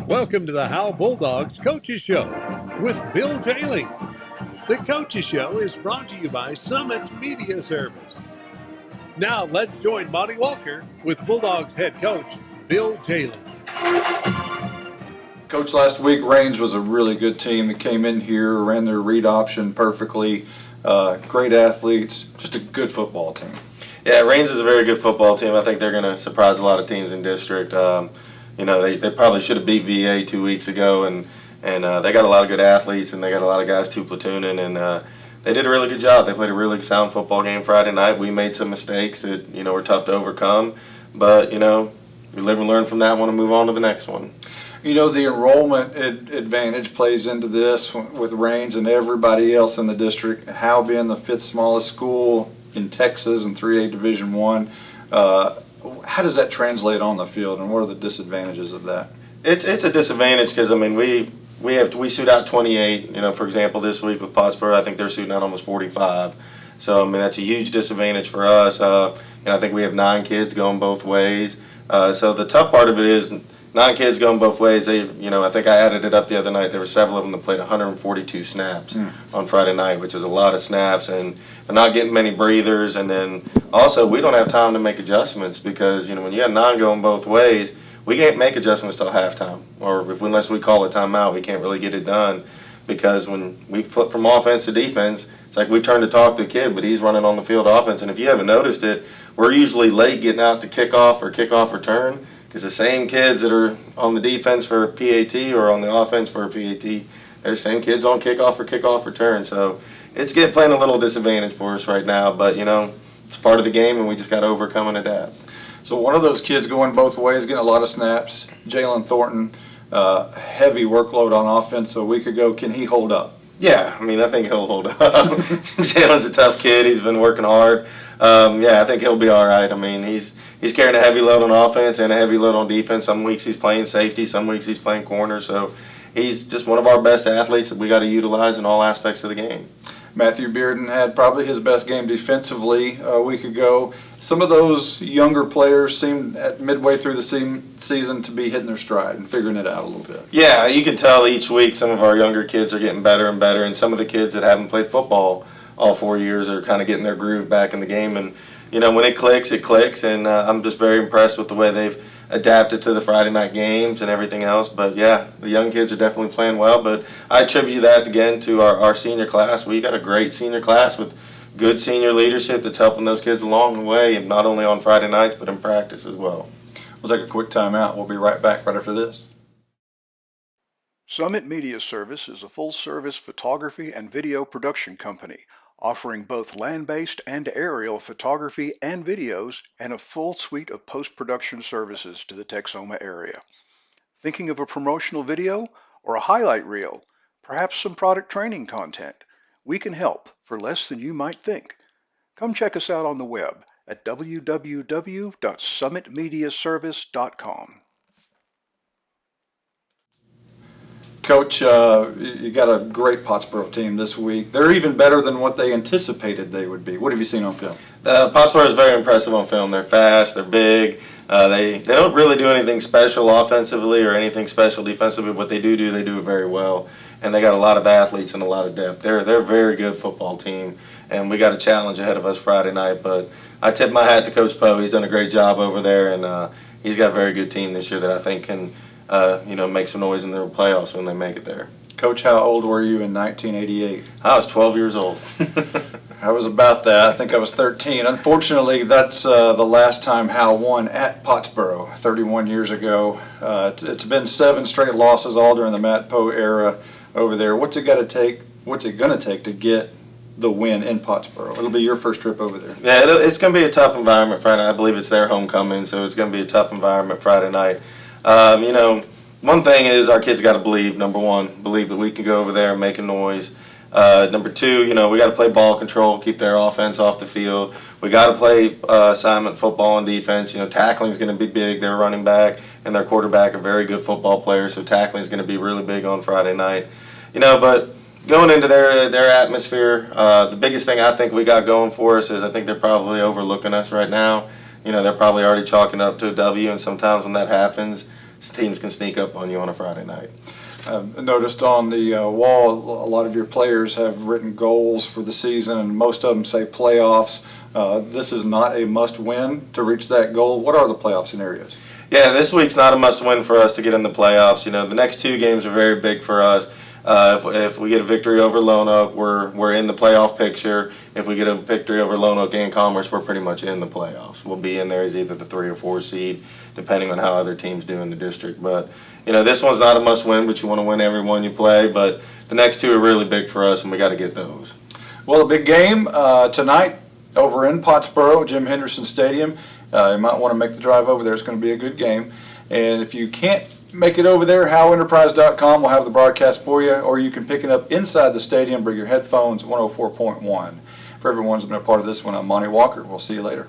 Welcome to the Howe Bulldogs Coaches Show with Bill Jehling. The Coaches Show is brought to you by Summit Media Service. Now let's join Monty Walker with Bulldogs head coach Bill Jehling. Coach, last week Raines was a really good team that came in here, ran their read option perfectly. Great athletes, just a good football team. Yeah, Raines is a very good football team. I think they're going to surprise a lot of teams in district. They probably should have beat VA 2 weeks ago, and they got a lot of good athletes, and they got a lot of guys two-platooning, and they did a really good job. They played a really sound football game Friday night. We made some mistakes that, were tough to overcome, but, we live and learn from that one and move on to the next one. The enrollment advantage plays into this with Raines and everybody else in the district. Howe being the fifth smallest school in Texas in 3A Division I. How does that translate on the field, and what are the disadvantages of that? It's a disadvantage because we shoot out 28. For example, this week with Pottsboro, I think they're shooting out almost 45. So that's a huge disadvantage for us. I think we have 9 kids going both ways. So the tough part of it is 9 kids going both ways. I think I added it up the other night. There were several of them that played 142 snaps on Friday night, which is a lot of snaps, and they're not getting many breathers. And then also, we don't have time to make adjustments because when you got 9 going both ways, we can't make adjustments till halftime, or unless we call a timeout, we can't really get it done because when we flip from offense to defense, it's like we turn to talk to the kid, but he's running on the field offense. And if you haven't noticed it, we're usually late getting out to kickoff return. Because the same kids that are on the defense for PAT or on the offense for PAT, they're the same kids on kickoff return. So it's playing a little disadvantage for us right now. But, it's part of the game, and we just got to overcome and adapt. So one of those kids going both ways, getting a lot of snaps, Jalen Thornton, heavy workload on offense a week ago. Can he hold up? Yeah, I think he'll hold up. Jalen's a tough kid. He's been working hard. I think he'll be all right. He's carrying a heavy load on offense and a heavy load on defense. Some weeks he's playing safety, some weeks he's playing corner. So he's just one of our best athletes that we got to utilize in all aspects of the game. Matthew Bearden had probably his best game defensively a week ago. Some of those younger players seemed at midway through the season to be hitting their stride and figuring it out a little bit. Yeah, you can tell each week some of our younger kids are getting better and better, and some of the kids that haven't played football all 4 years are kind of getting their groove back in the game. And when it clicks, and I'm just very impressed with the way they've adapted to the Friday night games and everything else. But yeah, the young kids are definitely playing well. But I attribute that again to our senior class. We got a great senior class with good senior leadership that's helping those kids along the way, and not only on Friday nights but in practice as well. We'll take a quick time out. We'll be right back right after this. Summit Media Service is a full-service photography and video production company offering both land-based and aerial photography and videos and a full suite of post-production services to the Texoma area. Thinking of a promotional video or a highlight reel, perhaps some product training content? We can help for less than you might think. Come check us out on the web at www.summitmediaservice.com. Coach, you got a great Pottsboro team this week. They're even better than what they anticipated they would be. What have you seen on film? Pottsboro is very impressive on film. They're fast, they're big. They don't really do anything special offensively or anything special defensively. What they do they do it very well. And they got a lot of athletes and a lot of depth. They're a very good football team, and we got a challenge ahead of us Friday night. But I tip my hat to Coach Poe. He's done a great job over there, and he's got a very good team this year that I think can make some noise in the playoffs when they make it there. Coach, how old were you in 1988? I was 12 years old. I was about that. I think I was 13. Unfortunately, that's the last time Howe won at Pottsboro 31 years ago. It's been 7 straight losses all during the Matt Poe era over there. What's it going to take to get the win in Pottsboro? It'll be your first trip over there. Yeah, it's going to be a tough environment Friday night. I believe it's their homecoming, so it's going to be a tough environment Friday night. One thing is our kids got to believe, number one, believe that we can go over there and make a noise. Number two, we got to play ball control, keep their offense off the field. We got to play assignment football and defense. Tackling is going to be big. Their running back and their quarterback are very good football players, so tackling is going to be really big on Friday night. But going into their atmosphere, the biggest thing I think we got going for us is I think they're probably overlooking us right now. They're probably already chalking up to a W, and sometimes when that happens, teams can sneak up on you on a Friday night. Noticed on the wall, a lot of your players have written goals for the season, and most of them say playoffs. This is not a must-win to reach that goal. What are the playoff scenarios? Yeah, this week's not a must-win for us to get in the playoffs. You know, the next two games are very big for us. If we get a victory over Lone Oak, we're in the playoff picture. If we get a victory over Lone Oak and Commerce, we're pretty much in the playoffs. We'll be in there as either the 3 or 4 seed, depending on how other teams do in the district. But you know, this one's not a must-win, but you want to win every one you play. But the next two are really big for us, and we got to get those. Well, a big game tonight over in Pottsboro, Jim Henderson Stadium. You might want to make the drive over there. It's going to be a good game. And if you can't make it over there, HoweEnterprise.com will have the broadcast for you, or you can pick it up inside the stadium. Bring your headphones, 104.1. For everyone who's been a part of this one, I'm Monty Walker. We'll see you later.